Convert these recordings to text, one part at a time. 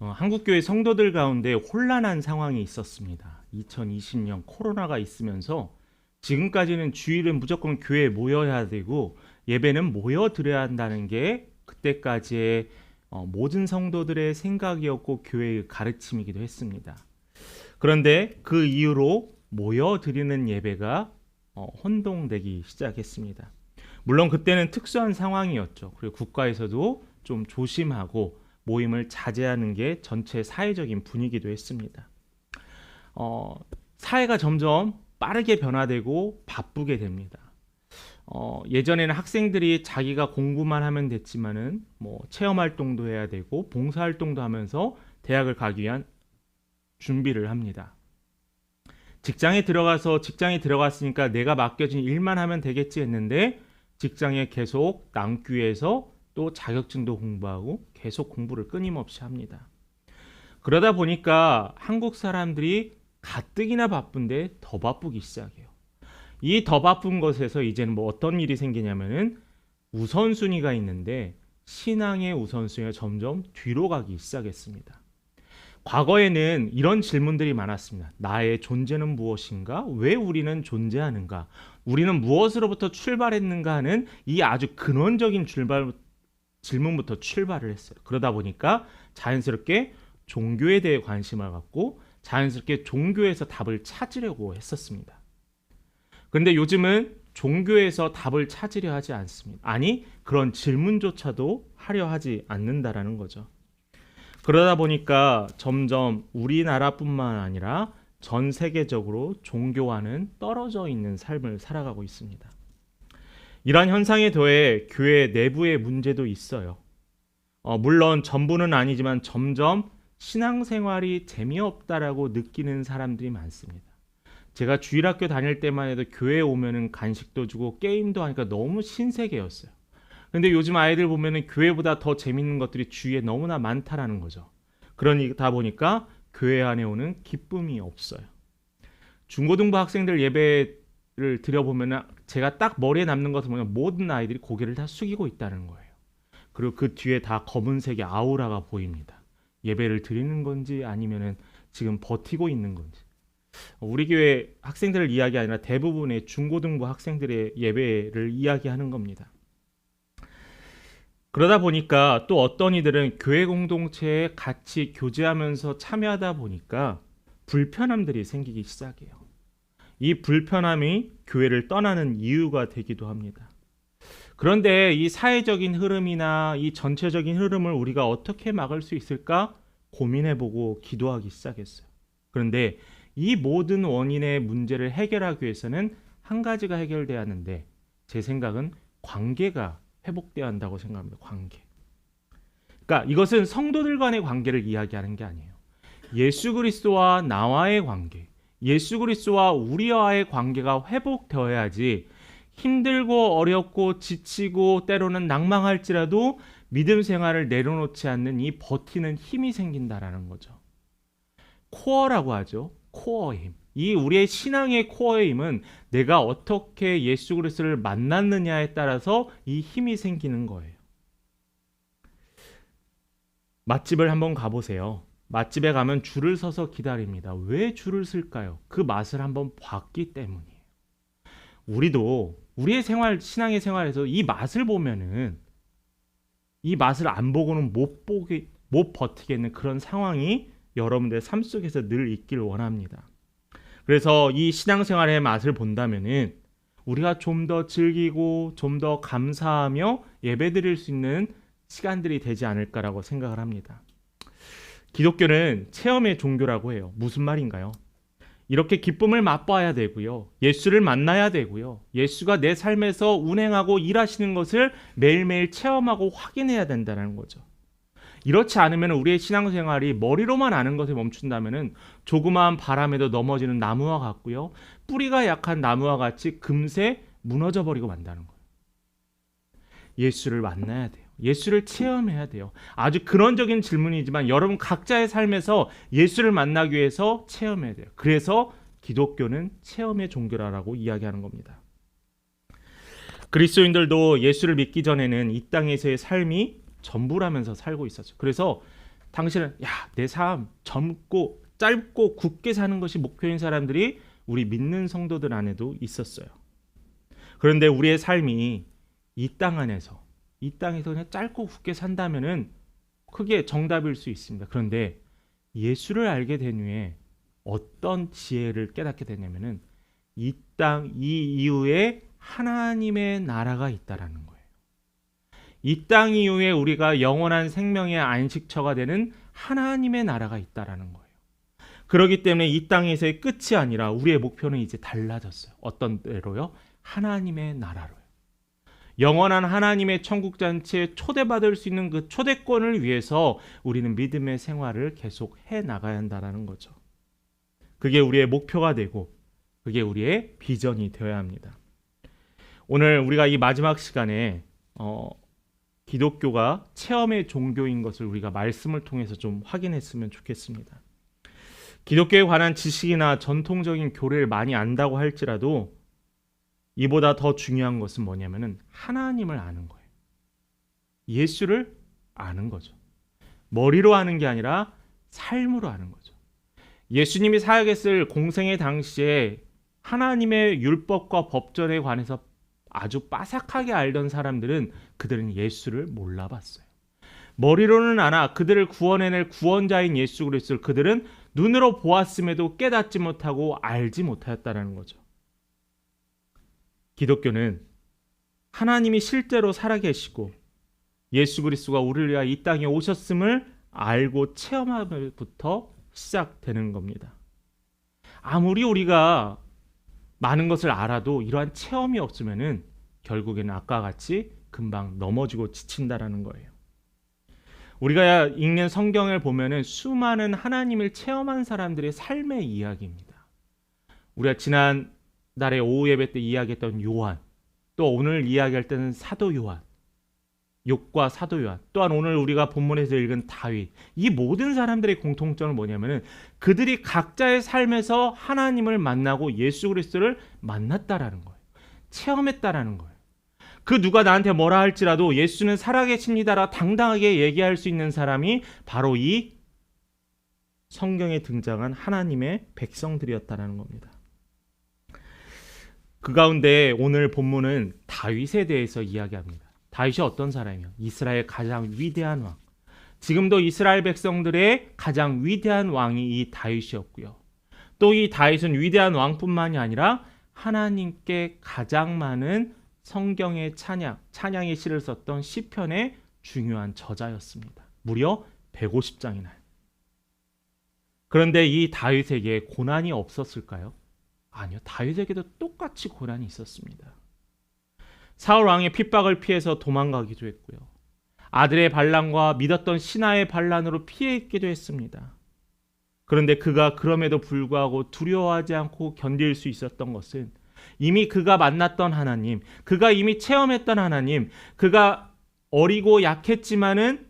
한국교회 성도들 가운데 혼란한 상황이 있었습니다. 2020년 코로나가 있으면서 지금까지는 주일은 무조건 교회에 모여야 되고 예배는 모여드려야 한다는 게 그때까지의 모든 성도들의 생각이었고 교회의 가르침이기도 했습니다. 그런데 그 이후로 모여드리는 예배가 혼동되기 시작했습니다. 물론 그때는 특수한 상황이었죠. 그리고 국가에서도 좀 조심하고 모임을 자제하는 게 전체 사회적인 분위기도 했습니다. 사회가 점점 빠르게 변화되고 바쁘게 됩니다. 예전에는 학생들이 자기가 공부만 하면 됐지만은 체험 활동도 해야 되고 봉사 활동도 하면서 대학을 가기 위한 준비를 합니다. 직장에 들어갔으니까 내가 맡겨진 일만 하면 되겠지 했는데 직장에 계속 남기 위해서 또 자격증도 공부하고 계속 공부를 끊임없이 합니다. 그러다 보니까 한국 사람들이 가뜩이나 바쁜데 더 바쁘기 시작해요. 이 더 바쁜 것에서 이제는 어떤 일이 생기냐면은 우선순위가 있는데 신앙의 우선순위가 점점 뒤로 가기 시작했습니다. 과거에는 이런 질문들이 많았습니다. 나의 존재는 무엇인가? 왜 우리는 존재하는가? 우리는 무엇으로부터 출발했는가 하는 이 아주 근원적인 질문부터 출발을 했어요. 그러다 보니까 자연스럽게 종교에 대해 관심을 갖고 자연스럽게 종교에서 답을 찾으려고 했었습니다. 그런데 요즘은 종교에서 답을 찾으려 하지 않습니다. 아니, 그런 질문조차도 하려 하지 않는다라는 거죠. 그러다 보니까 점점 우리나라뿐만 아니라 전 세계적으로 종교와는 떨어져 있는 삶을 살아가고 있습니다. 이러한 현상에 더해 교회 내부의 문제도 있어요. 물론 전부는 아니지만 점점 신앙생활이 재미없다라고 느끼는 사람들이 많습니다. 제가 주일학교 다닐 때만 해도 교회에 오면은 간식도 주고 게임도 하니까 너무 신세계였어요. 근데 요즘 아이들 보면은 교회보다 더 재밌는 것들이 주위에 너무나 많다라는 거죠. 그러다 보니까 교회 안에 오는 기쁨이 없어요. 중고등부 학생들 예배를 드려보면은 제가 딱 머리에 남는 것을 보면 모든 아이들이 고개를 다 숙이고 있다는 거예요. 그리고 그 뒤에 다 검은색의 아우라가 보입니다. 예배를 드리는 건지 아니면은 지금 버티고 있는 건지. 우리 교회 학생들을 이야기 아니라 대부분의 중고등부 학생들의 예배를 이야기하는 겁니다. 그러다 보니까 또 어떤 이들은 교회 공동체에 같이 교제하면서 참여하다 보니까 불편함들이 생기기 시작해요. 이 불편함이 교회를 떠나는 이유가 되기도 합니다. 그런데 이 사회적인 흐름이나 이 전체적인 흐름을 우리가 어떻게 막을 수 있을까 고민해보고 기도하기 시작했어요. 그런데 이 모든 원인의 문제를 해결하기 위해서는 한 가지가 해결돼야 하는데 제 생각은 관계가 회복돼야 한다고 생각합니다. 관계. 그러니까 이것은 성도들 간의 관계를 이야기하는 게 아니에요. 예수 그리스도와 나와의 관계, 예수 그리스도와 우리와의 관계가 회복되어야지 힘들고 어렵고 지치고 때로는 낭망할지라도 믿음 생활을 내려놓지 않는 이 버티는 힘이 생긴다라는 거죠. 코어라고 하죠. 코어 힘. 이 우리의 신앙의 코어의 힘은 내가 어떻게 예수 그리스도를 만났느냐에 따라서 이 힘이 생기는 거예요. 맛집을 한번 가보세요. 맛집에 가면 줄을 서서 기다립니다. 왜 줄을 쓸까요? 그 맛을 한번 봤기 때문이에요. 우리도 우리의 신앙의 생활에서 이 맛을 보면은 이 맛을 안 보고는 못 버티겠는 그런 상황이 여러분들의 삶 속에서 늘 있기를 원합니다. 그래서 이 신앙생활의 맛을 본다면은 우리가 좀 더 즐기고 좀 더 감사하며 예배드릴 수 있는 시간들이 되지 않을까라고 생각을 합니다. 기독교는 체험의 종교라고 해요. 무슨 말인가요? 이렇게 기쁨을 맛봐야 되고요. 예수를 만나야 되고요. 예수가 내 삶에서 운행하고 일하시는 것을 매일매일 체험하고 확인해야 된다는 거죠. 이렇지 않으면 우리의 신앙생활이 머리로만 아는 것에 멈춘다면 조그마한 바람에도 넘어지는 나무와 같고요. 뿌리가 약한 나무와 같이 금세 무너져 버리고 만다는 거예요. 예수를 만나야 돼요. 예수를 체험해야 돼요. 아주 근원적인 질문이지만 여러분 각자의 삶에서 예수를 만나기 위해서 체험해야 돼요. 그래서 기독교는 체험의 종교라고 이야기하는 겁니다. 그리스도인들도 예수를 믿기 전에는 이 땅에서의 삶이 전부라면서 살고 있었죠. 그래서 당신은 내 삶 젊고 짧고 굳게 사는 것이 목표인 사람들이 우리 믿는 성도들 안에도 있었어요. 그런데 우리의 삶이 이 땅에서 그냥 짧고 굳게 산다면은 크게 정답일 수 있습니다. 그런데 예수를 알게 된 후에 어떤 지혜를 깨닫게 되냐면은 이 이후에 하나님의 나라가 있다라는 거예요. 이 땅 이후에 우리가 영원한 생명의 안식처가 되는 하나님의 나라가 있다라는 거예요. 그렇기 때문에 이 땅에서의 끝이 아니라 우리의 목표는 이제 달라졌어요. 어떤 때로요? 하나님의 나라로요. 영원한 하나님의 천국 잔치에 초대받을 수 있는 그 초대권을 위해서 우리는 믿음의 생활을 계속 해 나가야 한다는 거죠. 그게 우리의 목표가 되고 그게 우리의 비전이 되어야 합니다. 오늘 우리가 이 마지막 시간에 기독교가 체험의 종교인 것을 우리가 말씀을 통해서 좀 확인했으면 좋겠습니다. 기독교에 관한 지식이나 전통적인 교리를 많이 안다고 할지라도 이보다 더 중요한 것은 뭐냐면은 하나님을 아는 거예요. 예수를 아는 거죠. 머리로 아는 게 아니라 삶으로 아는 거죠. 예수님이 사역했을 공생의 당시에 하나님의 율법과 법전에 관해서 아주 빠삭하게 알던 사람들은 그들은 예수를 몰라봤어요. 머리로는 아나 그들을 구원해낼 구원자인 예수 그리스도를 그들은 눈으로 보았음에도 깨닫지 못하고 알지 못하였다는 거죠. 기독교는 하나님이 실제로 살아계시고 예수 그리스도가 우리를 위하여 이 땅에 오셨음을 알고 체험함부터 시작되는 겁니다. 아무리 우리가 많은 것을 알아도 이러한 체험이 없으면은 결국에는 아까 같이 금방 넘어지고 지친다라는 거예요. 우리가 읽는 성경을 보면은 수많은 하나님을 체험한 사람들의 삶의 이야기입니다. 우리가 지난 날에 오후 예배 때 이야기했던 요한, 또 오늘 이야기할 때는 사도 요한, 욕과 사도 요한, 또한 오늘 우리가 본문에서 읽은 다윗, 이 모든 사람들의 공통점은 뭐냐면은 그들이 각자의 삶에서 하나님을 만나고 예수 그리스도를 만났다라는 거예요. 체험했다라는 거예요. 그 누가 나한테 뭐라 할지라도 예수는 살아계십니다라 당당하게 얘기할 수 있는 사람이 바로 이 성경에 등장한 하나님의 백성들이었다라는 겁니다. 그 가운데 오늘 본문은 다윗에 대해서 이야기합니다. 다윗이 어떤 사람이요? 이스라엘 가장 위대한 왕. 지금도 이스라엘 백성들의 가장 위대한 왕이 이 다윗이었고요. 또 이 다윗은 위대한 왕뿐만이 아니라 하나님께 가장 많은 성경의 찬양의 시를 썼던 시편의 중요한 저자였습니다. 무려 150장이나. 그런데 이 다윗에게 고난이 없었을까요? 아니요. 다윗에게도 똑같이 고난이 있었습니다. 사울 왕의 핍박을 피해서 도망가기도 했고요. 아들의 반란과 믿었던 신하의 반란으로 피해 있기도 했습니다. 그런데 그가 그럼에도 불구하고 두려워하지 않고 견딜 수 있었던 것은 이미 그가 만났던 하나님, 그가 이미 체험했던 하나님, 그가 어리고 약했지만은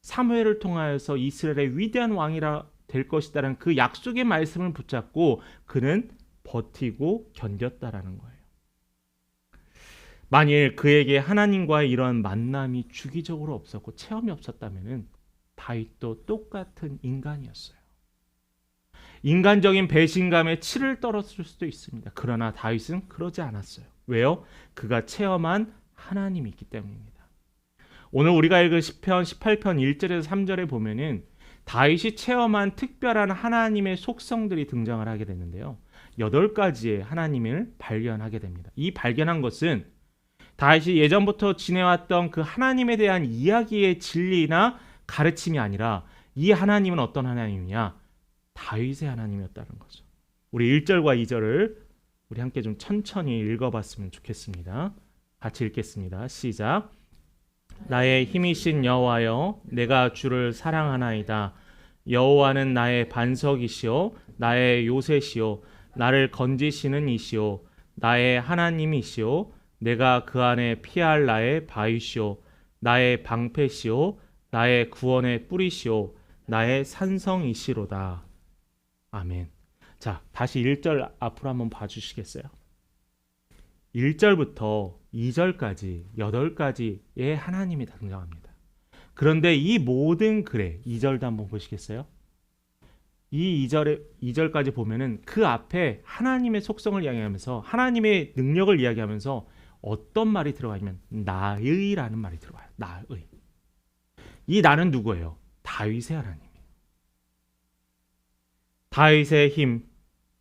사무엘을 통하여서 이스라엘의 위대한 왕이라 될 것이다라는 그 약속의 말씀을 붙잡고 그는 버티고 견뎠다라는 거예요. 만일 그에게 하나님과의 이런 만남이 주기적으로 없었고 체험이 없었다면은 다윗도 똑같은 인간이었어요. 인간적인 배신감에 치를 떨었을 수도 있습니다. 그러나 다윗은 그러지 않았어요. 왜요? 그가 체험한 하나님이 있기 때문입니다. 오늘 우리가 읽은 시편 18편 1절에서 3절에 보면은 다윗이 체험한 특별한 하나님의 속성들이 등장을 하게 되는데요. 8가지의 하나님을 발견하게 됩니다. 이 발견한 것은 다윗이 예전부터 지내왔던 그 하나님에 대한 이야기의 진리나 가르침이 아니라 이 하나님은 어떤 하나님이냐? 다윗의 하나님이었다는 거죠. 우리 1절과 2절을 우리 함께 좀 천천히 읽어봤으면 좋겠습니다. 같이 읽겠습니다. 시작. 나의 힘이신 여호와여, 내가 주를 사랑하나이다. 여호와는 나의 반석이시오, 나의 요새시오, 나를 건지시는 이시오, 나의 하나님이시오, 내가 그 안에 피할 나의 바위시오, 나의 방패시오, 나의 구원의 뿌리시오, 나의 산성이시로다. 아멘. 자, 다시 1절 앞으로 한번 봐주시겠어요? 1절부터 2절까지 8가지의 하나님이 등장합니다. 그런데 이 모든 글에 2절도 한번 보시겠어요? 이 2절까지 보면은 그 앞에 하나님의 속성을 이야기하면서 하나님의 능력을 이야기하면서 어떤 말이 들어가냐면 나의라는 말이 들어가요. 나의. 이 나는 누구예요? 다윗의 하나님이에요. 다윗의 힘,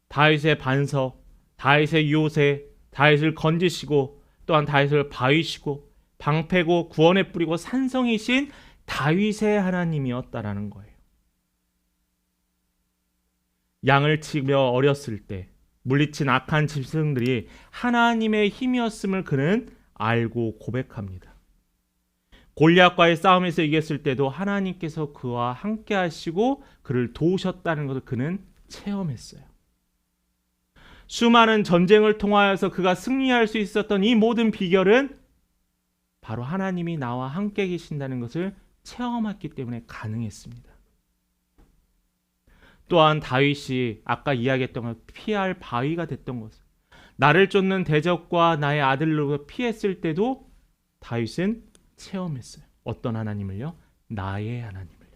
다윗의 반석, 다윗의 요새, 다윗을 건지시고 또한 다윗을 바위시고 방패고 구원에 뿌리고 산성이신 다윗의 하나님이었다라는 거예요. 양을 치며 어렸을 때 물리친 악한 짐승들이 하나님의 힘이었음을 그는 알고 고백합니다. 골리앗과의 싸움에서 이겼을 때도 하나님께서 그와 함께 하시고 그를 도우셨다는 것을 그는 체험했어요. 수많은 전쟁을 통하여서 그가 승리할 수 있었던 이 모든 비결은 바로 하나님이 나와 함께 계신다는 것을 체험했기 때문에 가능했습니다. 또한 다윗이 아까 이야기했던 것 피할 바위가 됐던 것을 나를 쫓는 대적과 나의 아들로부터 피했을 때도 다윗은 체험했어요. 어떤 하나님을요? 나의 하나님을요.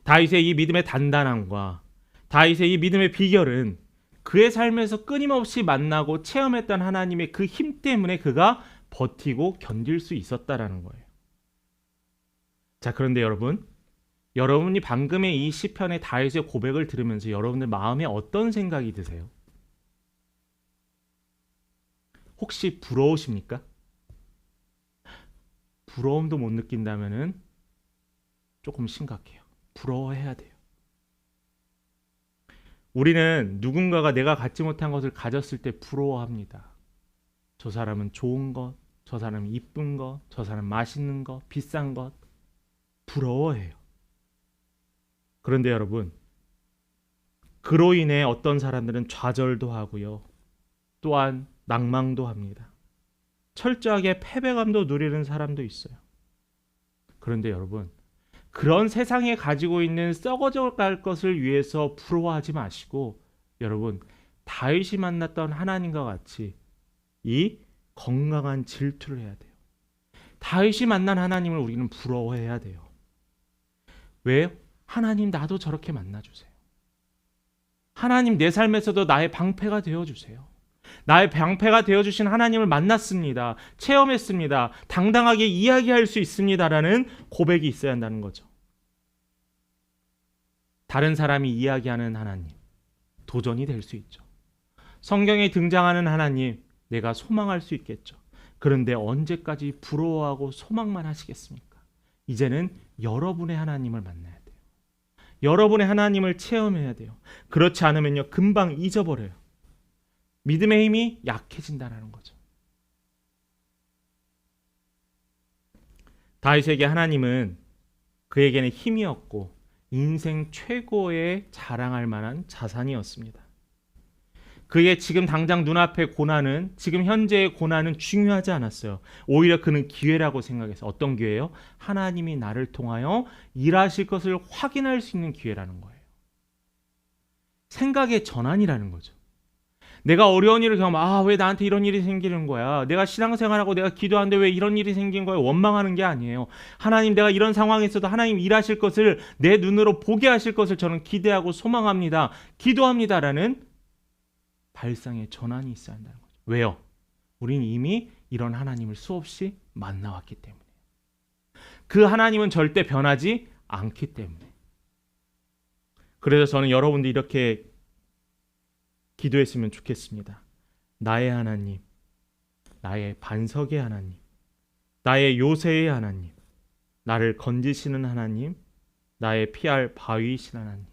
다윗의 이 믿음의 단단함과 다윗의 이 믿음의 비결은 그의 삶에서 끊임없이 만나고 체험했던 하나님의 그 힘 때문에 그가 버티고 견딜 수 있었다라는 거예요. 자, 그런데 여러분이 방금의 이 시편의 다윗의 고백을 들으면서 여러분들 마음에 어떤 생각이 드세요? 혹시 부러우십니까? 부러움도 못 느낀다면은 조금 심각해요. 부러워해야 돼요. 우리는 누군가가 내가 갖지 못한 것을 가졌을 때 부러워합니다. 저 사람은 좋은 것, 저 사람은 이쁜 것, 저 사람은 맛있는 것, 비싼 것 부러워해요. 그런데 여러분, 그로 인해 어떤 사람들은 좌절도 하고요. 또한 낭망도 합니다. 철저하게 패배감도 누리는 사람도 있어요. 그런데 여러분, 그런 세상에 가지고 있는 썩어져 갈 것을 위해서 부러워하지 마시고 여러분, 다윗이 만났던 하나님과 같이 이 건강한 질투를 해야 돼요. 다윗이 만난 하나님을 우리는 부러워해야 돼요. 왜요? 하나님 나도 저렇게 만나주세요. 하나님 내 삶에서도 나의 방패가 되어주세요. 나의 방패가 되어주신 하나님을 만났습니다. 체험했습니다. 당당하게 이야기할 수 있습니다라는 고백이 있어야 한다는 거죠. 다른 사람이 이야기하는 하나님, 도전이 될 수 있죠. 성경에 등장하는 하나님, 내가 소망할 수 있겠죠. 그런데 언제까지 부러워하고 소망만 하시겠습니까? 이제는 여러분의 하나님을 만나야 돼요. 여러분의 하나님을 체험해야 돼요. 그렇지 않으면요, 금방 잊어버려요. 믿음의 힘이 약해진다는 거죠. 다윗에게 하나님은 그에게는 힘이었고 인생 최고의 자랑할 만한 자산이었습니다. 그의 지금 당장 눈앞의 고난은, 지금 현재의 고난은 중요하지 않았어요. 오히려 그는 기회라고 생각해서. 어떤 기회예요? 하나님이 나를 통하여 일하실 것을 확인할 수 있는 기회라는 거예요. 생각의 전환이라는 거죠. 내가 어려운 일을 경험하면 왜 나한테 이런 일이 생기는 거야? 내가 신앙생활하고 내가 기도하는데 왜 이런 일이 생긴 거야? 원망하는 게 아니에요. 하나님, 내가 이런 상황에 있어도 하나님 일하실 것을 내 눈으로 보게 하실 것을 저는 기대하고 소망합니다. 기도합니다라는 발상의 전환이 있어야 한다는 거죠. 왜요? 우린 이미 이런 하나님을 수없이 만나왔기 때문에. 그 하나님은 절대 변하지 않기 때문에. 그래서 저는 여러분들이 이렇게 기도했으면 좋겠습니다. 나의 하나님, 나의 반석의 하나님, 나의 요새의 하나님, 나를 건지시는 하나님, 나의 피할 바위이신 하나님,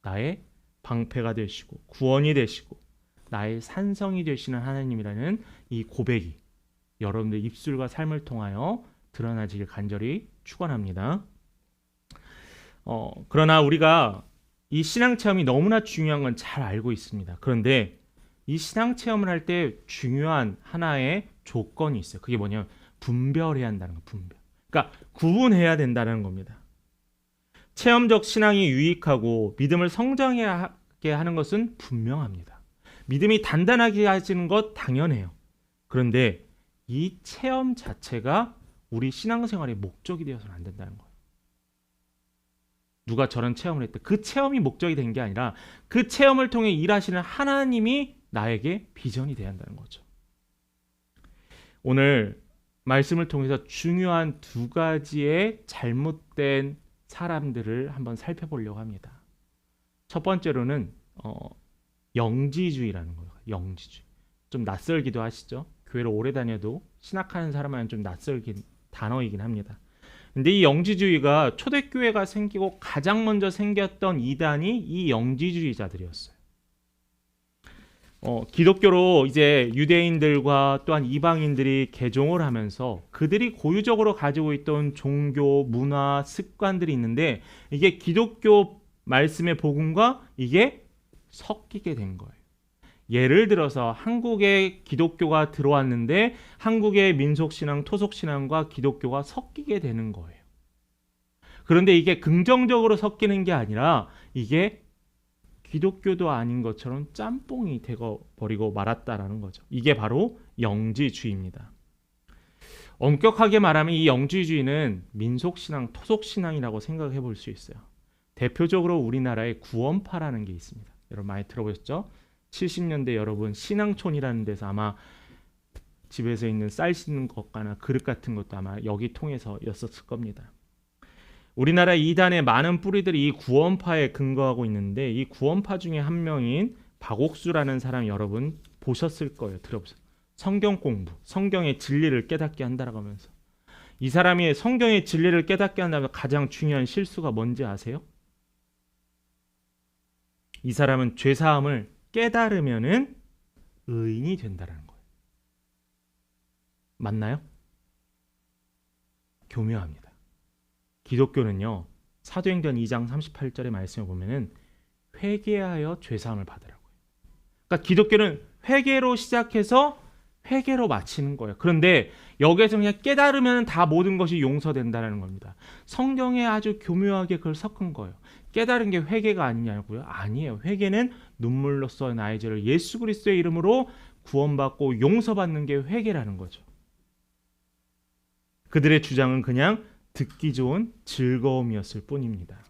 나의 방패가 되시고 구원이 되시고 나의 산성이 되시는 하나님이라는 이 고백이 여러분들 입술과 삶을 통하여 드러나지길 간절히 축원합니다. 그러나 우리가 이 신앙 체험이 너무나 중요한 건 잘 알고 있습니다. 그런데 이 신앙 체험을 할 때 중요한 하나의 조건이 있어요. 그게 뭐냐면 분별해야 한다는 거, 분별. 그러니까 구분해야 된다는 겁니다. 체험적 신앙이 유익하고 믿음을 성장하게 하는 것은 분명합니다. 믿음이 단단하게 하시는 것 당연해요. 그런데 이 체험 자체가 우리 신앙생활의 목적이 되어서는 안 된다는 거예요. 누가 저런 체험을 했대. 그 체험이 목적이 된 게 아니라 그 체험을 통해 일하시는 하나님이 나에게 비전이 돼야 한다는 거죠. 오늘 말씀을 통해서 중요한 두 가지의 잘못된 사람들을 한번 살펴보려고 합니다. 첫 번째로는 영지주의라는 거예요. 영지주의. 좀 낯설기도 하시죠. 교회를 오래 다녀도 신학하는 사람은 좀 낯설긴 단어이긴 합니다. 근데 이 영지주의가 초대교회가 생기고 가장 먼저 생겼던 이단이 이 영지주의자들이었어요. 기독교로 이제 유대인들과 또한 이방인들이 개종을 하면서 그들이 고유적으로 가지고 있던 종교, 문화, 습관들이 있는데 이게 기독교 말씀의 복음과 이게 섞이게 된 거예요. 예를 들어서 한국에 기독교가 들어왔는데 한국의 민속신앙, 토속신앙과 기독교가 섞이게 되는 거예요. 그런데 이게 긍정적으로 섞이는 게 아니라 이게 기독교도 아닌 것처럼 짬뽕이 되어버리고 말았다라는 거죠. 이게 바로 영지주의입니다. 엄격하게 말하면 이 영지주의는 민속신앙, 토속신앙이라고 생각해 볼 수 있어요. 대표적으로 우리나라에 구원파라는 게 있습니다. 여러분 많이 들어보셨죠? 70년대 여러분 신앙촌이라는 데서 아마 집에서 있는 쌀 씻는 것과나 그릇 같은 것도 아마 여기 통해서였었을 겁니다. 우리나라 이단의 많은 뿌리들이 이 구원파에 근거하고 있는데 이 구원파 중에 한 명인 박옥수라는 사람 여러분 보셨을 거예요. 들어보세요. 성경 공부, 성경의 진리를 깨닫게 한다라고 하면서 이 사람이 성경의 진리를 깨닫게 한다면 가장 중요한 실수가 뭔지 아세요? 이 사람은 죄사함을 깨달으면은 의인이 된다는 거예요. 맞나요? 교묘합니다. 기독교는요. 사도행전 2장 38절의 말씀을 보면은 회개하여 죄사함을 받으라고요. 그러니까 기독교는 회개로 시작해서 회개로 마치는 거예요. 그런데 여기에서 그냥 깨달으면 다 모든 것이 용서된다는 겁니다. 성경에 아주 교묘하게 그걸 섞은 거예요. 깨달은 게 회개가 아니냐고요? 아니에요. 회개는 눈물로써 나의 죄를 예수 그리스도의 이름으로 구원받고 용서받는 게 회개라는 거죠. 그들의 주장은 그냥 듣기 좋은 즐거움이었을 뿐입니다.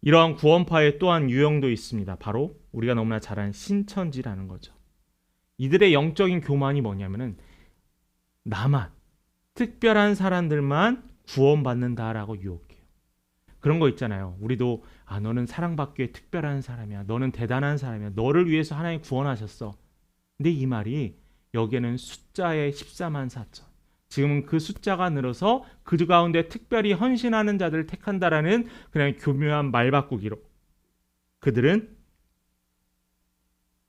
이러한 구원파의 또한 유형도 있습니다. 바로 우리가 너무나 잘 아는 신천지라는 거죠. 이들의 영적인 교만이 뭐냐면은 나만, 특별한 사람들만 구원받는다라고 유혹해요. 그런 거 있잖아요. 우리도 너는 사랑받기에 특별한 사람이야. 너는 대단한 사람이야. 너를 위해서 하나님 구원하셨어. 근데 이 말이 여기에는 숫자의 14만 4천. 지금은 그 숫자가 늘어서 그 가운데 특별히 헌신하는 자들을 택한다라는 그냥 교묘한 말바꾸기로 그들은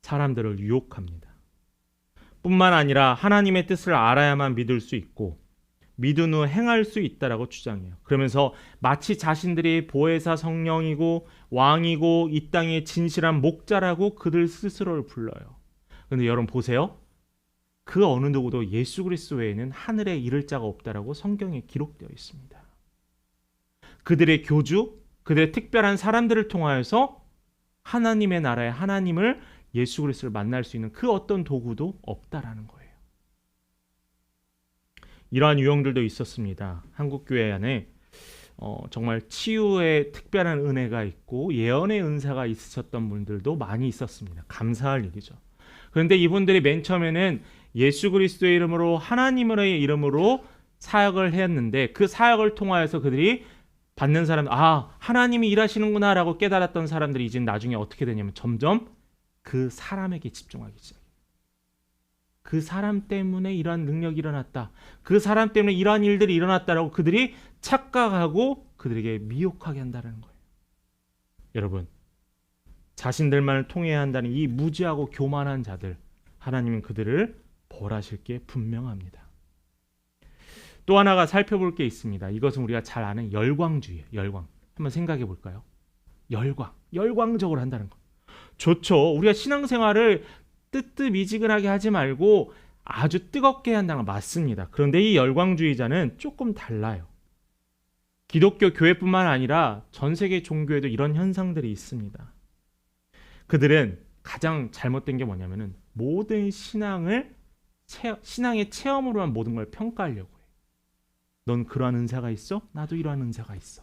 사람들을 유혹합니다. 뿐만 아니라 하나님의 뜻을 알아야만 믿을 수 있고 믿은 후 행할 수 있다라고 주장해요. 그러면서 마치 자신들이 보혜사 성령이고 왕이고 이 땅의 진실한 목자라고 그들 스스로를 불러요. 그런데 여러분 보세요. 그 어느 누구도 예수 그리스도 외에는 하늘에 이를 자가 없다라고 성경에 기록되어 있습니다. 그들의 교주, 그들의 특별한 사람들을 통하여서 하나님의 나라의 하나님을 예수 그리스도를 만날 수 있는 그 어떤 도구도 없다라는 거예요. 이러한 유형들도 있었습니다. 한국 교회 안에 정말 치유의 특별한 은혜가 있고 예언의 은사가 있으셨던 분들도 많이 있었습니다. 감사할 일이죠. 그런데 이분들이 맨 처음에는 예수 그리스도의 이름으로 하나님의 이름으로 사역을 했는데 그 사역을 통하여서 그들이 받는 사람, 하나님이 일하시는구나 라고 깨달았던 사람들이 이제 나중에 어떻게 되냐면 점점 그 사람에게 집중하기 시작해요. 그 사람 때문에 이러한 능력이 일어났다. 그 사람 때문에 이러한 일들이 일어났다라고 그들이 착각하고 그들에게 미혹하게 한다는 거예요. 여러분, 자신들만을 통해야 한다는 이 무지하고 교만한 자들, 하나님은 그들을 벌하실 게 분명합니다. 또 하나가 살펴볼 게 있습니다. 이것은 우리가 잘 아는 열광주의예요. 열광. 한번 생각해 볼까요? 열광적으로 한다는 거. 좋죠. 우리가 신앙생활을 뜨뜻미지근하게 하지 말고 아주 뜨겁게 한다는 거 맞습니다. 그런데 이 열광주의자는 조금 달라요. 기독교 교회뿐만 아니라 전 세계 종교에도 이런 현상들이 있습니다. 그들은 가장 잘못된 게 뭐냐면은 모든 신앙의 체험으로만 모든 걸 평가하려고 해요. 넌 그러한 은사가 있어? 나도 이러한 은사가 있어.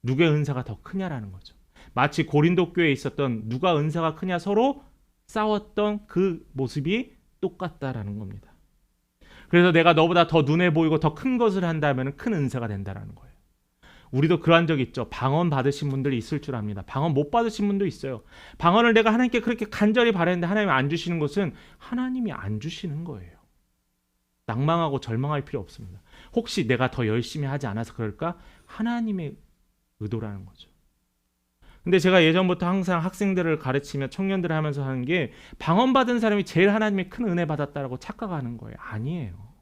누구의 은사가 더 크냐라는 거죠. 마치 고린도 교회에 있었던 누가 은사가 크냐 서로 싸웠던 그 모습이 똑같다라는 겁니다. 그래서 내가 너보다 더 눈에 보이고 더 큰 것을 한다면 큰 은사가 된다라는 거예요. 우리도 그러한 적 있죠. 방언 받으신 분들이 있을 줄 압니다. 방언 못 받으신 분도 있어요. 방언을 내가 하나님께 그렇게 간절히 바랬는데 하나님이 안 주시는 것은 하나님이 안 주시는 거예요. 낭망하고 절망할 필요 없습니다. 혹시 내가 더 열심히 하지 않아서 그럴까? 하나님의 의도라는 거죠. 근데 제가 예전부터 항상 학생들을 가르치며 청년들을 하면서 하는 게 방언 받은 사람이 제일 하나님의 큰 은혜 받았다라고 착각하는 거예요. 아니에요.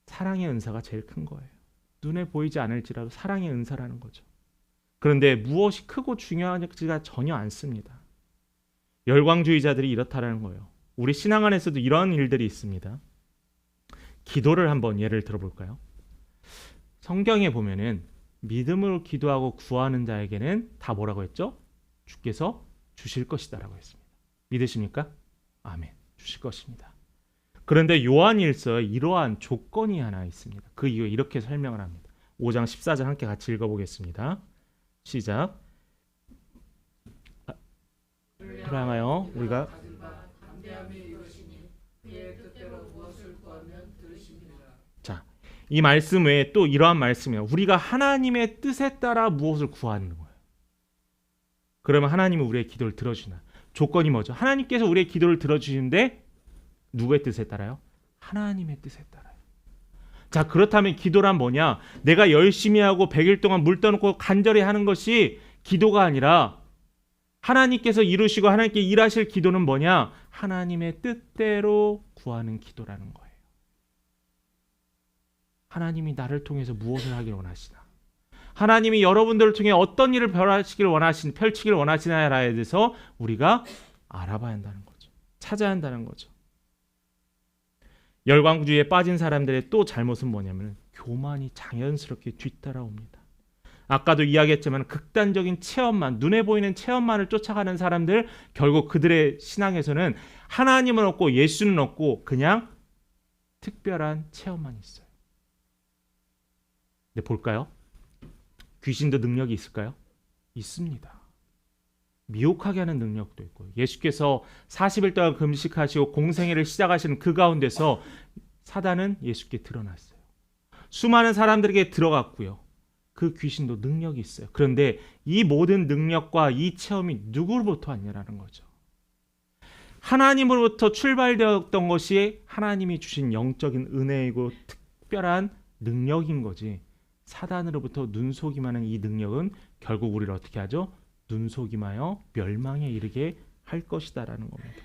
사랑의 은사가 제일 큰 거예요. 눈에 보이지 않을지라도 사랑의 은사라는 거죠. 그런데 무엇이 크고 중요한지가 전혀 않습니다. 열광주의자들이 이렇다라는 거예요. 우리 신앙 안에서도 이런 일들이 있습니다. 기도를 한번 예를 들어볼까요? 성경에 보면은 믿음으로 기도하고 구하는 자에게는 다 뭐라고 했죠? 주께서 주실 것이다라고 했습니다. 믿으십니까? 아멘. 주실 것입니다. 그런데 요한일서에 이러한 조건이 하나 있습니다. 그 이유 이렇게 설명을 합니다. 5장 14절 함께 같이 읽어보겠습니다. 시작. 그러하여 우리가 자, 이 말씀 외에 또 이러한 말씀이에요. 우리가 하나님의 뜻에 따라 무엇을 구하는 거예요. 그러면 하나님은 우리의 기도를 들어주나? 조건이 뭐죠? 하나님께서 우리의 기도를 들어주시는데 누구의 뜻에 따라요? 하나님의 뜻에 따라요. 자, 그렇다면 기도란 뭐냐? 내가 열심히 하고 100일 동안 물 떠놓고 간절히 하는 것이 기도가 아니라 하나님께서 이루시고 하나님께 일하실 기도는 뭐냐? 하나님의 뜻대로 구하는 기도라는 거예요. 하나님이 나를 통해서 무엇을 하기를 원하시나? 하나님이 여러분들을 통해 어떤 일을 펼치기를 원하시나에 대해서 우리가 알아봐야 한다는 거죠. 찾아야 한다는 거죠. 열광주의에 빠진 사람들의 또 잘못은 뭐냐면 교만이 자연스럽게 뒤따라옵니다. 아까도 이야기했지만 극단적인 체험만, 눈에 보이는 체험만을 쫓아가는 사람들, 결국 그들의 신앙에서는 하나님은 없고 예수는 없고 그냥 특별한 체험만 있어요. 근데 볼까요? 귀신도 능력이 있을까요? 있습니다. 미혹하게 하는 능력도 있고, 예수께서 40일 동안 금식하시고 공생애를 시작하시는 그 가운데서 사단은 예수께 드러났어요. 수많은 사람들에게 들어갔고요. 그 귀신도 능력이 있어요. 그런데 이 모든 능력과 이 체험이 누구로부터 왔냐라는 거죠. 하나님으로부터 출발되었던 것이 하나님이 주신 영적인 은혜이고 특별한 능력인 거지, 사단으로부터 눈속임하는 이 능력은 결국 우리를 어떻게 하죠? 눈속임하여 멸망에 이르게 할 것이다라는 겁니다.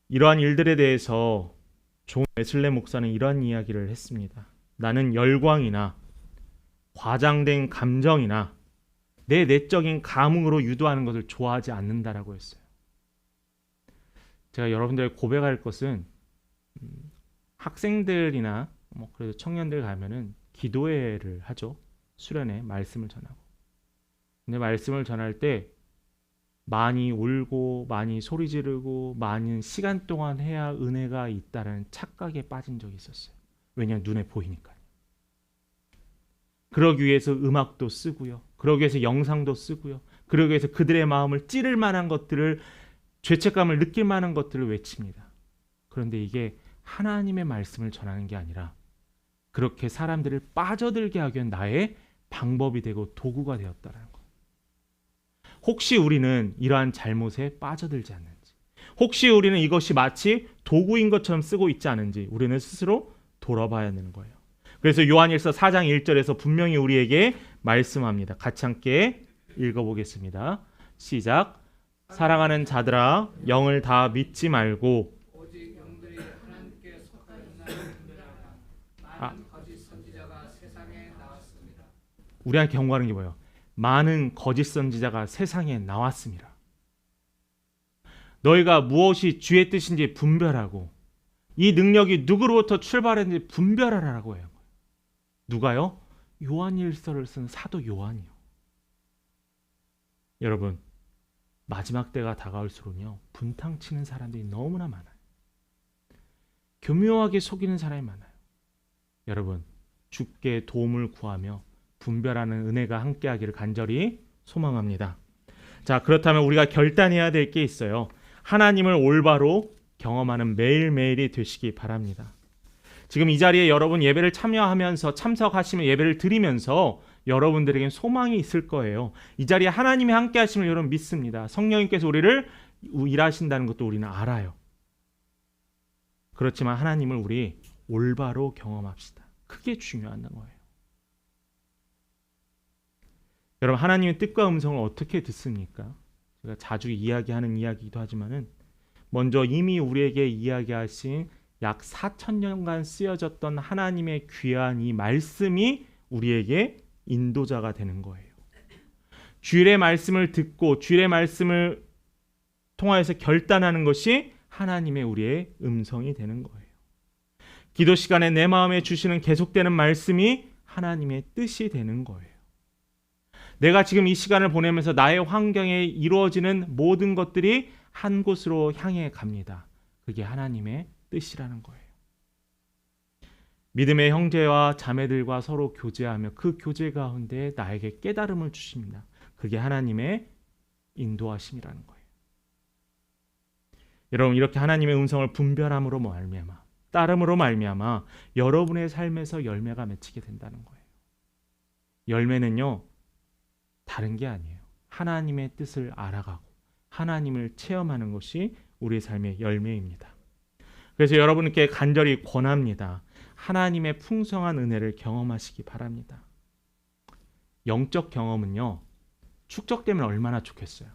이러한 일들에 대해서 존 웨슬레 목사는 이러한 이야기를 했습니다. 나는 열광이나 과장된 감정이나 내 내적인 감흥으로 유도하는 것을 좋아하지 않는다라고 했어요. 제가 여러분들에게 고백할 것은 학생들이나 그래도 청년들 가면은 기도회를 하죠. 수련회 말씀을 전하고. 근데 말씀을 전할 때 많이 울고 많이 소리 지르고 많은 시간 동안 해야 은혜가 있다는 착각에 빠진 적이 있었어요. 왜냐하면 눈에 보이니까요. 그러기 위해서 음악도 쓰고요. 그러기 위해서 영상도 쓰고요. 그러기 위해서 그들의 마음을 찌를 만한 것들을, 죄책감을 느낄 만한 것들을 외칩니다. 그런데 이게 하나님의 말씀을 전하는 게 아니라 그렇게 사람들을 빠져들게 하기 위한 나의 방법이 되고 도구가 되었다는 거예요. 혹시 우리는 이러한 잘못에 빠져들지 않는지, 혹시 우리는 이것이 마치 도구인 것처럼 쓰고 있지 않은지 우리는 스스로 돌아봐야 되는 거예요. 그래서 요한일서 4장 1절에서 분명히 우리에게 말씀합니다. 같이 함께 읽어보겠습니다. 시작. 사랑하는 자들아, 영을 다 믿지 말고 오직 영들이 하나님께 속하였나 분별하라. 많은 거짓 선지자가 세상에 나왔습니다. 우리한테 경고하는 게 뭐예요? 많은 거짓 선지자가 세상에 나왔습니다. 너희가 무엇이 주의 뜻인지 분별하고 이 능력이 누구로부터 출발했는지 분별하라고 해요. 누가요? 요한일서를 쓴 사도 요한이요. 여러분, 마지막 때가 다가올수록요, 분탕치는 사람들이 너무나 많아요. 교묘하게 속이는 사람이 많아요. 여러분, 주께 도움을 구하며 분별하는 은혜가 함께하기를 간절히 소망합니다. 자, 그렇다면 우리가 결단해야 될 게 있어요. 하나님을 올바로 경험하는 매일매일이 되시기 바랍니다. 지금 이 자리에 여러분 예배를 참여하면서 참석하시면 예배를 드리면서 여러분들에겐 소망이 있을 거예요. 이 자리에 하나님이 함께 하심을 여러분 믿습니다. 성령님께서 우리를 일하신다는 것도 우리는 알아요. 그렇지만 하나님을 우리 올바로 경험합시다. 그게 중요한 거예요. 여러분, 하나님의 뜻과 음성을 어떻게 듣습니까? 제가 자주 이야기하는 이야기이기도 하지만은 먼저 이미 우리에게 이야기하신 약 4,000년간 쓰여졌던 하나님의 귀한 이 말씀이 우리에게 인도자가 되는 거예요. 주일의 말씀을 듣고 주일의 말씀을 통하여서 결단하는 것이 하나님의 우리의 음성이 되는 거예요. 기도 시간에 내 마음에 주시는 계속되는 말씀이 하나님의 뜻이 되는 거예요. 내가 지금 이 시간을 보내면서 나의 환경에 이루어지는 모든 것들이 한 곳으로 향해 갑니다. 그게 하나님의 뜻이라는 거예요. 믿음의 형제와 자매들과 서로 교제하며 그 교제 가운데 나에게 깨달음을 주십니다. 그게 하나님의 인도하심이라는 거예요. 여러분, 이렇게 하나님의 음성을 분별함으로 말미암아, 따름으로 말미암아 여러분의 삶에서 열매가 맺히게 된다는 거예요. 열매는요, 다른 게 아니에요. 하나님의 뜻을 알아가고 하나님을 체험하는 것이 우리의 삶의 열매입니다. 그래서 여러분께 간절히 권합니다. 하나님의 풍성한 은혜를 경험하시기 바랍니다. 영적 경험은요, 축적되면 얼마나 좋겠어요.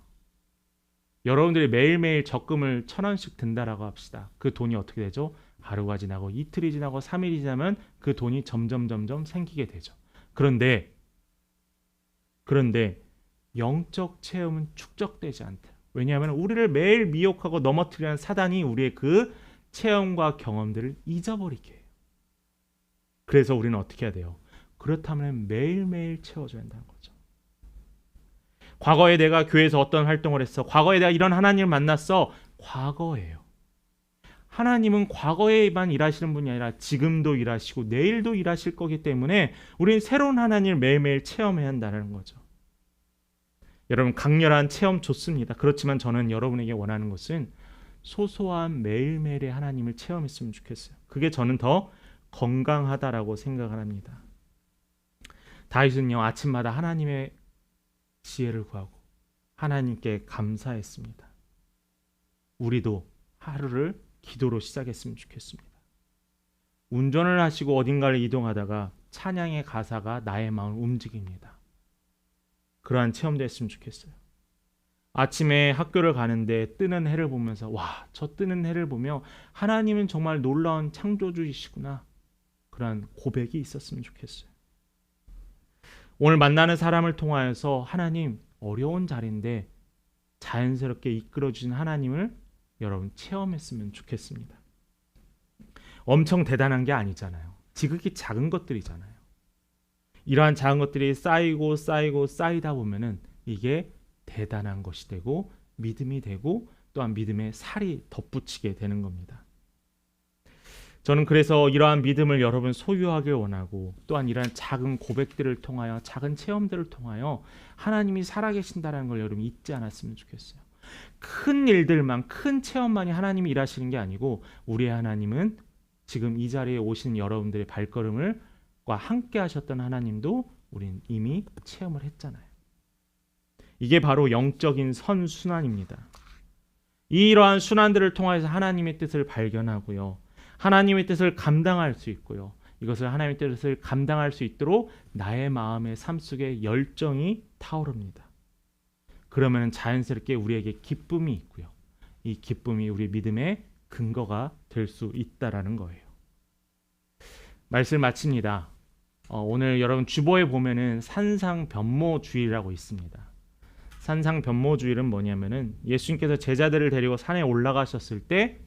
여러분들이 매일매일 적금을 1,000원씩 든다라고 합시다. 그 돈이 어떻게 되죠? 하루가 지나고 이틀이 지나고 3일이 지나면 그 돈이 점점 생기게 되죠. 그런데 영적 체험은 축적되지 않다. 왜냐하면 우리를 매일 미혹하고 넘어뜨리는 사단이 우리의 그 체험과 경험들을 잊어버리게 해요. 그래서 우리는 어떻게 해야 돼요? 그렇다면 매일매일 채워줘야 한다는 거죠. 과거에 내가 교회에서 어떤 활동을 했어. 과거에 내가 이런 하나님을 만났어. 과거예요. 하나님은 과거에만 일하시는 분이 아니라 지금도 일하시고 내일도 일하실 거기 때문에 우리는 새로운 하나님을 매일매일 체험해야 한다는 거죠. 여러분, 강렬한 체험 좋습니다. 그렇지만 저는 여러분에게 원하는 것은 소소한 매일매일의 하나님을 체험했으면 좋겠어요. 그게 저는 더 건강하다라고 생각을 합니다. 다윗은요, 아침마다 하나님의 지혜를 구하고 하나님께 감사했습니다. 우리도 하루를 기도로 시작했으면 좋겠습니다. 운전을 하시고 어딘가를 이동하다가 찬양의 가사가 나의 마음을 움직입니다. 그러한 체험도 했으면 좋겠어요. 아침에 학교를 가는데 뜨는 해를 보면서 저 뜨는 해를 보며 하나님은 정말 놀라운 창조주이시구나. 그러한 고백이 있었으면 좋겠어요. 오늘 만나는 사람을 통하여서 하나님, 어려운 자리인데 자연스럽게 이끌어주신 하나님을 여러분 체험했으면 좋겠습니다. 엄청 대단한 게 아니잖아요. 지극히 작은 것들이잖아요. 이러한 작은 것들이 쌓이다 보면은 이게 대단한 것이 되고 믿음이 되고 또한 믿음의 살이 덧붙이게 되는 겁니다. 저는 그래서 이러한 믿음을 여러분 소유하길 원하고 또한 이러한 작은 고백들을 통하여 작은 체험들을 통하여 하나님이 살아계신다는 걸 여러분 잊지 않았으면 좋겠어요. 큰 일들만, 큰 체험만이 하나님이 일하시는 게 아니고 우리의 하나님은 지금 이 자리에 오신 여러분들의 발걸음을 함께 하셨던 하나님도 우리는 이미 체험을 했잖아요. 이게 바로 영적인 선순환입니다. 이러한 순환들을 통해서 하나님의 뜻을 발견하고요. 하나님의 뜻을 감당할 수 있고요. 이것을 하나님의 뜻을 감당할 수 있도록 나의 마음의 삶 속에 열정이 타오릅니다. 그러면 자연스럽게 우리에게 기쁨이 있고요. 이 기쁨이 우리 믿음의 근거가 될 수 있다라는 거예요. 말씀을 마칩니다. 오늘 여러분 주보에 보면은 산상변모주의라고 있습니다. 산상변모주의는 뭐냐면은 예수님께서 제자들을 데리고 산에 올라가셨을 때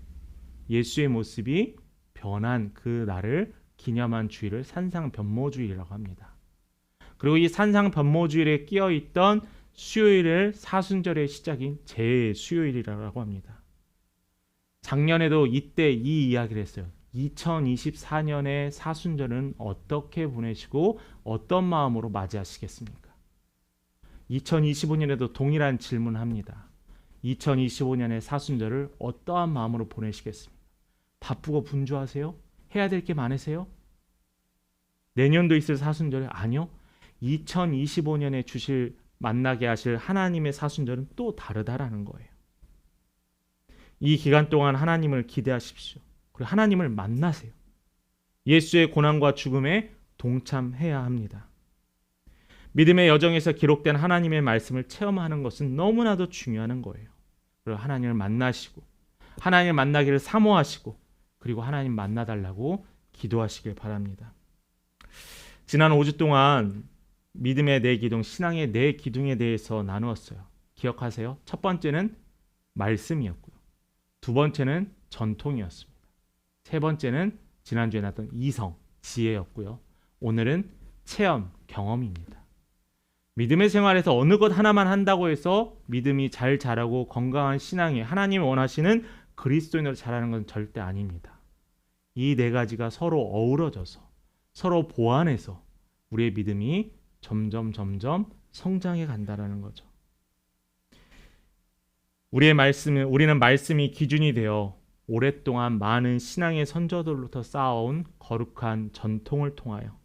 예수의 모습이 변한 그 날을 기념한 주의를 산상변모주의라고 합니다. 그리고 이 산상변모주의에 끼어 있던 수요일을 사순절의 시작인 제수요일이라고 합니다. 작년에도 이때 이 이야기를 했어요. 2024년의 사순절은 어떻게 보내시고 어떤 마음으로 맞이하시겠습니까? 2025년에도 동일한 질문합니다. 2025년의 사순절을 어떠한 마음으로 보내시겠습니까? 바쁘고 분주하세요? 해야 될 게 많으세요? 내년도 있을 사순절에 아니요. 2025년에 만나게 하실 하나님의 사순절은 또 다르다라는 거예요. 이 기간 동안 하나님을 기대하십시오. 그리고 하나님을 만나세요. 예수의 고난과 죽음에 동참해야 합니다. 믿음의 여정에서 기록된 하나님의 말씀을 체험하는 것은 너무나도 중요한 거예요. 그리고 하나님을 만나시고 하나님을 만나기를 사모하시고 그리고 하나님 만나달라고 기도하시길 바랍니다. 지난 5주 동안 믿음의 네 기둥, 신앙의 네 기둥에 대해서 나누었어요. 기억하세요? 첫 번째는 말씀이었고요. 두 번째는 전통이었습니다. 세 번째는 지난주에 나왔던 이성, 지혜였고요. 오늘은 체험, 경험입니다. 믿음의 생활에서 어느 것 하나만 한다고 해서 믿음이 잘 자라고 건강한 신앙이 하나님이 원하시는 그리스도인으로 자라는 건 절대 아닙니다. 이 네 가지가 서로 어우러져서 서로 보완해서 우리의 믿음이 점점 성장해 간다라는 거죠. 우리는 말씀이 기준이 되어 오랫동안 많은 신앙의 선조들로부터 쌓아온 거룩한 전통을 통하여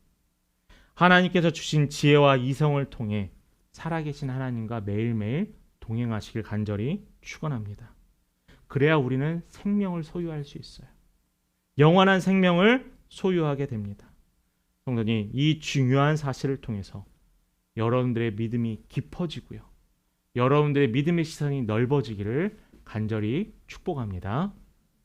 하나님께서 주신 지혜와 이성을 통해 살아계신 하나님과 매일매일 동행하시길 간절히 축원합니다. 그래야 우리는 생명을 소유할 수 있어요. 영원한 생명을 소유하게 됩니다. 성도님, 이 중요한 사실을 통해서 여러분들의 믿음이 깊어지고요. 여러분들의 믿음의 시선이 넓어지기를 간절히 축복합니다.